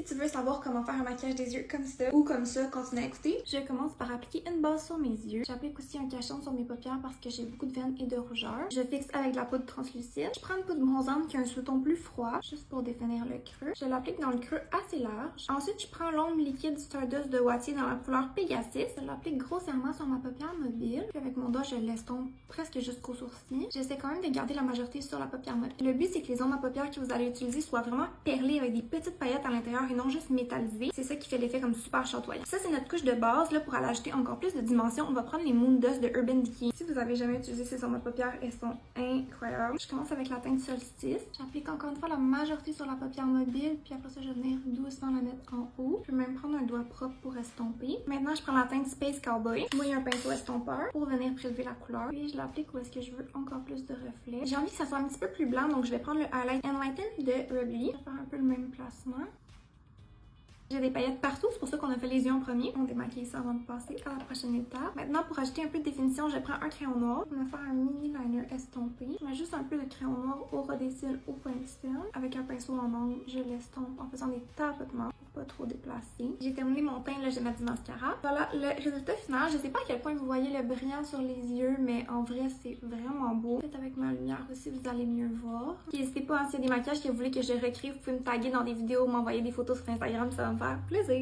tu veux savoir comment faire un maquillage des yeux comme ça ou comme ça, continue à écouter. Je commence par appliquer une base sur mes yeux. J'applique aussi un cachon sur mes paupières parce que j'ai beaucoup de veines et de rougeur. Je fixe avec de la poudre translucide. Je prends une poudre bronzante qui a un sous-ton plus froid, juste pour définir le creux. Je l'applique dans le creux assez large. Ensuite, je prends l'ombre liquide Stardust de Wattier dans la couleur Pegasus. Je l'applique grossièrement sur ma paupière mobile. Puis avec mon doigt, je l'estompe presque jusqu'au sourcil. J'essaie quand même de garder la majorité sur la paupière mobile. Le but, c'est que les ombres à paupières que vous allez utiliser soient vraiment perlées avec des petites paillettes à l'intérieur et non juste métallisées. C'est ça qui fait l'effet comme super chatoyant. Ça, c'est notre couche de base. Là, pour aller ajouter encore plus de dimension, on va prendre les Moon Dust de Urban Decay. Si vous avez jamais utilisé ces ombres à paupières, elles sont incroyables. Je commence avec la teinte Solstice. J'applique encore une fois la majorité sur la paupière mobile, puis après ça, je vais venir doucement la mettre en haut. Je peux même prendre un doigt propre pour estomper. Maintenant, je prends la teinte Space Cowboy. Je mouille un pinceau estompeur pour venir prélever la couleur. Puis je l'applique où est-ce que je veux encore plus de reflets. J'ai envie que ça soit un petit peu plus blanc, donc je vais prendre le Highlight Enlighten de Ruby. Je vais faire un peu le même placement. J'ai des paillettes partout, c'est pour ça qu'on a fait les yeux en premier. On démaquille ça avant de passer à la prochaine étape. Maintenant, pour ajouter un peu de définition, je prends un crayon noir. Je vais faire un mini liner estompé. Je mets juste un peu de crayon noir au ras des cils, au point de cils. Avec un pinceau en angle, je l'estompe en faisant des tapotements pour pas trop déplacer. J'ai terminé mon teint, là je vais mettre du mascara. Voilà le résultat final. Je sais pas à quel point vous voyez le brillant sur les yeux, mais en vrai, c'est vraiment beau. Peut-être avec ma lumière aussi, vous allez mieux voir. N'hésitez pas, s'il y a des maquillages que vous voulez que je recrée, vous pouvez me taguer dans des vidéos, m'envoyer des photos sur Instagram, ça va me faire plaisir.